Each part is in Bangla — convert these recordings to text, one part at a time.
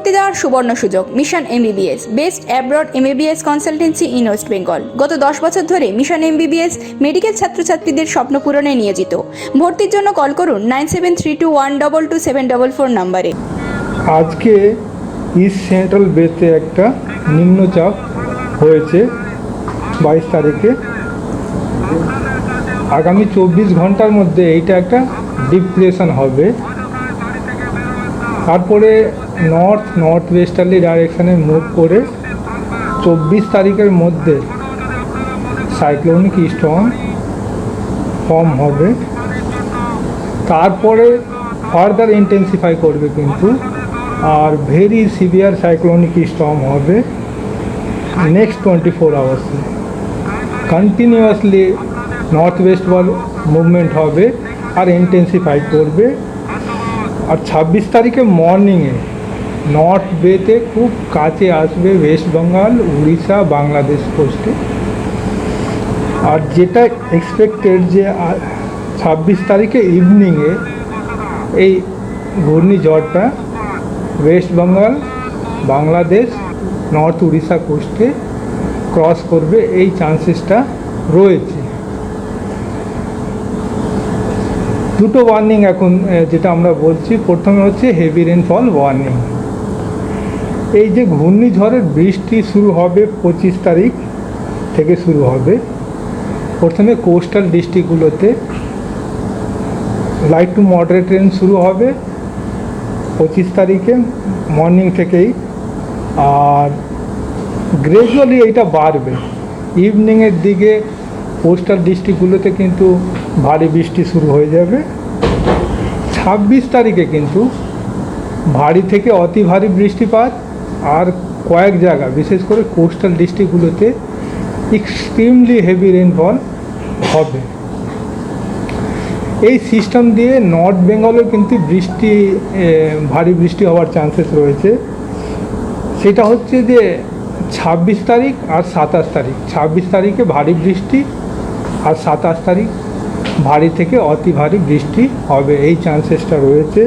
ভর্তি দেওয়ার সুবর্ণ সুযোগ। Mission MBBS, best abroad MBBS consultancy in West Bengal. গত 10 বছর ধরে মিশন এমবিবিএস মেডিকেল ছাত্রছাত্রীদের স্বপ্ন পূরণে নিয়োজিত। ভর্তির জন্য কল করুন 9732122744 নম্বরে। আজকে ইস্ট সেন্ট্রাল বেতে একটা নিম্নচাপ হয়েছে 22 তারিখে। আগামী 24 ঘন্টার মধ্যে এইটা একটা ডিপ্রেশন হবে, তারপরে নর্থ ওয়েস্টার্লি ডাইরেকশানে মুভ করে 24 তারিখের মধ্যে সাইক্লোনিক স্টর্ম ফর্ম হবে। তারপরে ফার্দার ইন্টেন্সিফাই করবে কিন্তু, আর ভেরি সিভিয়ার সাইক্লোনিক স্টর্ম হবে নেক্সট 24 আওয়ার্সে। Continuously north westward movement হবে আর ইন্টেন্সিফাই করবে। আর 26 তারিখে মর্নিংয়ে নর্থ বেতে খুব কাছে আসবে ওয়েস্ট বেঙ্গল, উড়িষ্যা, বাংলাদেশ কোস্টে। আর যেটা এক্সপেক্টেড যে 26 তারিখে ইভিনিংয়ে এই ঘূর্ণিঝড়টা ওয়েস্ট বেঙ্গল, বাংলাদেশ, নর্থ উড়িষ্যা কোস্টে ক্রস করবে, এই চান্সেসটা রয়েছে। দুটো ওয়ার্নিং এখন যেটা আমরা বলছি, প্রথমে হচ্ছে হেভি রেনফল ওয়ার্নিং। এই যে ঘূর্ণিঝড়ের বৃষ্টি শুরু হবে 25 তারিখ থেকে শুরু হবে। প্রথমে কোস্টাল ডিস্ট্রিক্টগুলোতে লাইট টু মডারেট রেন শুরু হবে 25 তারিখে মর্নিং থেকেই, আর গ্র্যাজুয়ালি এইটা বাড়বে। ইভিনিংয়ের দিকে কোস্টাল ডিস্ট্রিক্টগুলোতে কিন্তু ভারী বৃষ্টি শুরু হয়ে যাবে। 26 তারিখে কিন্তু ভারী থেকে অতি ভারী বৃষ্টিপাত, আর কয়েক জায়গা বিশেষ করে কোস্টাল ডিস্ট্রিক্টগুলোতে এক্সট্রিমলি হেভি রেনফল হবে। এই সিস্টেম দিয়ে নর্থ বেঙ্গলেও কিন্তু ভারী বৃষ্টি হওয়ার চান্সেস রয়েছে। সেটা হচ্ছে যে 26 তারিখ আর 27 তারিখ। 26 তারিখে ভারী বৃষ্টি আর 27 তারিখ ভারী থেকে অতি ভারী বৃষ্টি হবে, এই চান্সেসটা রয়েছে।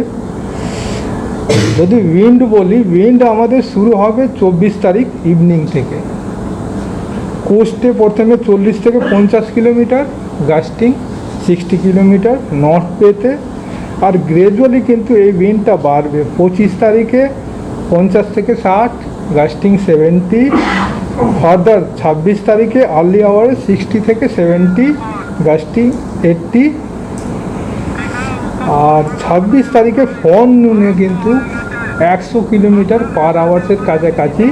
যদি উইন্ড বলি, উইন্ড আমাদের শুরু হবে 24 তারিখ ইভিনিং থেকে। কোস্টে প্রথমে 40 থেকে 50 কিলোমিটার, গাস্টিং 60 কিলোমিটার নর্থ বেতে, আর গ্র্যাজুয়ালি কিন্তু এই উইন্ডটা বাড়বে। 25 তারিখে 50 থেকে 60, গাস্টিং 70। ফার্দার 26 তারিখে আর্লি আওয়ারে 60 থেকে 70, গাস্টিং 80। আর 26 তারিখে ফরনুনে কিন্তু 100 কিলোমিটার পার আওয়ার্সের কাছাকাছি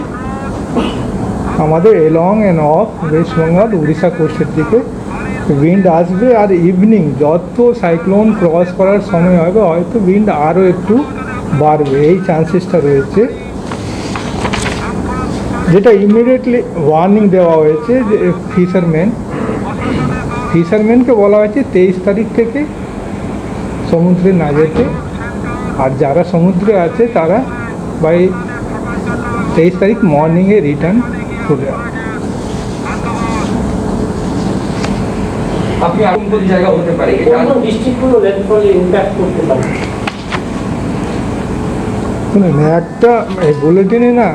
আমাদের along and off West Bengal, Orissa কোস্টের দিকে উইন্ড আসবে। আর ইভিনিং যত সাইক্লোন ক্রস করার সময় হবে হয়তো উইন্ড আরও একটু বাড়বে, এই চান্সেসটা রয়েছে। যেটা ইমিডিয়েটলি ওয়ার্নিং দেওয়া হয়েছে যে ফিশারম্যানকে বলা হয়েছে 23 তারিখ থেকে সমুদ্রে না যেতে, আর যারা সমুদ্রে আছে তারা বাই 23 তারিখ মর্নিংয়ে রিটার্ন চলে আসবে। আপনি আগুন কোন জায়গা হতে পারে, কোন ডিস্ট্রিক্টগুলো রেনফলে ইমপ্যাক্ট করতে পারে? শুনুন, একটা বুলেটিনে না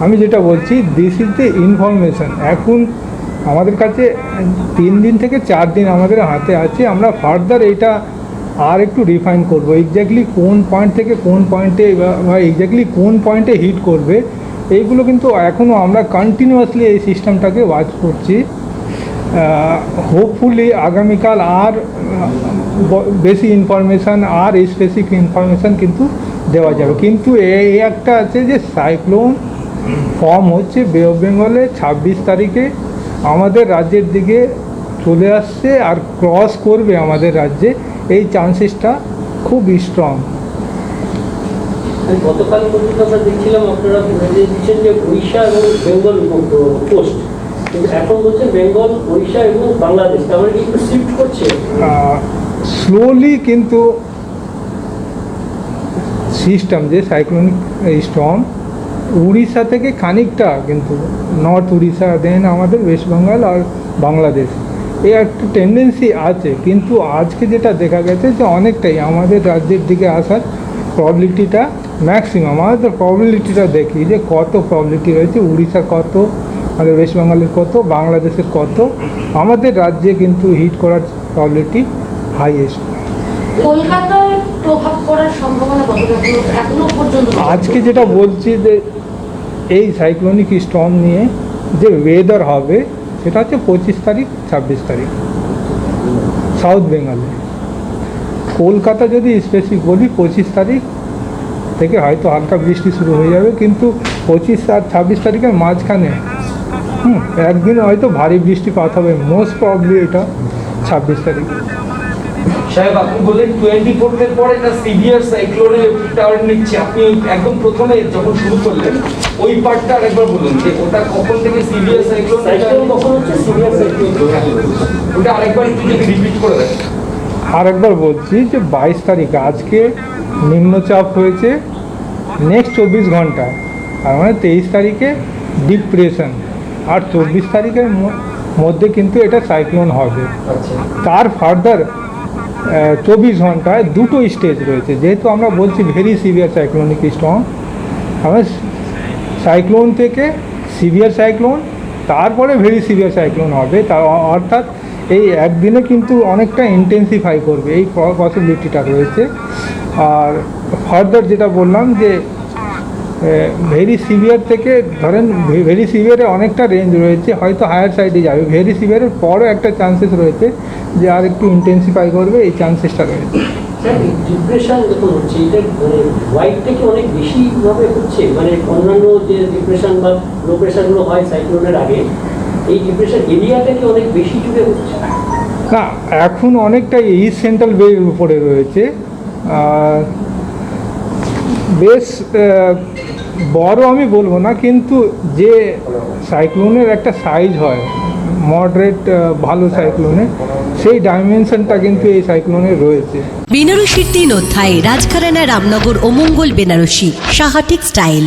আমি যেটা বলছি, দিস ইজ দ্য ইনফরমেশান। এখন আমাদের কাছে 3 দিন থেকে 4 দিন আমাদের হাতে আছে। আমরা ফার্দার এটা আর একটু রিফাইন করবো, এক্স্যাক্টলি কোন পয়েন্ট থেকে কোন পয়েন্টে বা এক্স্যাক্টলি কোন পয়েন্টে হিট করবে, এইগুলো কিন্তু এখনও আমরা কন্টিনিউয়াসলি এই সিস্টেমটাকে ওয়াচ করছি। হোপফুলি আগামীকাল আর বেশি ইনফরমেশান আর স্পেসিফিক ইনফরমেশান কিন্তু দেওয়া যাবে। কিন্তু এই একটা আছে যে সাইক্লোন ফর্ম হচ্ছে বে অফ বেঙ্গলে 26 তারিখে আমাদের রাজ্যের দিকে চলে আসছে আর ক্রস করবে আমাদের রাজ্যে, এই চান্সেসটা খুব স্ট্রং। গতকাল পর্যন্ত আমরা দেখছিলাম আপনারা দিচ্ছেন যে উড়িষ্যা এবং বেঙ্গল কোস্ট, কিন্তু এখন বলছেন বেঙ্গল, উড়িষ্যা এবং বাংলাদেশ, তাহলে কি একটু শিফট করছে স্লোলি। কিন্তু সিস্টেম যে সাইক্লোনিক স্টর্ম উড়িষ্যা থেকে খানিকটা কিন্তু নর্থ উড়িষ্যা, দেন আমাদের ওয়েস্ট বেঙ্গল আর বাংলাদেশ, এই একটা টেন্ডেন্সি আছে। কিন্তু আজকে যেটা দেখা গেছে যে অনেকটাই আমাদের রাজ্যের দিকে আসার প্রবাবিলিটিটা ম্যাক্সিমাম আমাদের প্রবাবিলিটিটা দেখি যে কত প্রবাবিলিটি রয়েছে, উড়িষ্যার কত, আমাদের ওয়েস্ট বেঙ্গলের কত, বাংলাদেশের কত, আমাদের রাজ্যে কিন্তু হিট করার প্রবাবিলিটি হাইয়েস্ট। কলকাতায় প্রভাব পড়ার সম্ভাবনা কতটা এখনো পর্যন্ত? আজকে যেটা বলছি যে এই সাইক্লোনিক স্টর্ম নিয়ে যে ওয়েদার হবে সেটা হচ্ছে 25 তারিখ 26 তারিখ সাউথ বেঙ্গলে। কলকাতা যদি স্পেসিফিক বলি 25 তারিখ থেকে হয়তো হালকা বৃষ্টি শুরু হয়ে যাবে, কিন্তু 25 আর 26 তারিখের মাঝখানে একদিন হয়তো ভারী বৃষ্টিপাত হবে, মোস্ট প্রবলি এটা 26 তারিখ। সাহেব আপনি বললেন 24 পরে একটা সিভিয়ার সাইক্লোনে টার্ন নিচ্ছে, আপনি একদম প্রথমে যখন শুরু করলেন ওই পার্টটা আরেকবার বলুন যে ওটা কখন থেকে সিভিয়ার সাইক্লোন সাইক্লোন কখন হচ্ছে সিভিয়ার সাইক্লোন? ওটা আরেকবার একটু যদি রিপিট করে দেন। আর একবার বলছি যে 22 তারিখ আজকে নিম্নচাপ হয়েছে, নেক্সট 24 ঘন্টায়, আর মানে 23 তারিখে ডিপ্রেশন, আর 24 তারিখের মধ্যে কিন্তু এটা সাইক্লোন হবে। আচ্ছা, তার ফার্দার 24 ঘন্টায় দুটো স্টেজ রয়েছে, যেহেতু আমরা বলছি ভেরি সিভিয়ার সাইক্লোনিক স্টর্ম, আমরা সাইক্লোন থেকে সিভিয়ার সাইক্লোন, তারপরে ভেরি সিভিয়ার সাইক্লোন হবে, তার অর্থাৎ এই একদিনে কিন্তু অনেকটা ইন্টেন্সিফাই করবে, এই পসিবিলিটিটা রয়েছে। আর ফার্দার যেটা বললাম যে ভেরি সিভিয়ার থেকে ধরেন ভেরি সিভিয়ারে অনেকটা রেঞ্জ রয়েছে, হয়তো হায়ার সাইডে যাবে, ভেরি সিভিয়ারের পরও একটা চান্সেস রয়েছে যে আর একটু ইন্টেন্সিফাই করবে, এই চান্সেসটা রয়েছে। ডিপ্রেশন যখন হচ্ছে এটা মানে হোয়াইট থেকে অনেক বেশিভাবে হচ্ছে, মানে অন্যান্য যে ডিপ্রেশন বা লো প্রেশারগুলো হয় সাইক্লোনের আগে, এই ডিপ্রেশন এরিয়াটা কি অনেক বেশি জুড়ে হচ্ছে? না, এখন অনেকটা ইস্ট সেন্ট্রাল বের উপরে রয়েছে, আর বেশ বড় আমি বলবো না, কিন্তু যে সাইক্লোনের একটা সাইজ হয় মডারেট ভালো সাইক্লোনের, সেই ডাইমেনশনটা কিন্তু এই সাইক্লোনের রয়েছে। বেনারসির 3 অধ্যায়, রাজঘরানা, রামনগর ও মঙ্গল বেনারসি, সাহা টেক্সটাইল।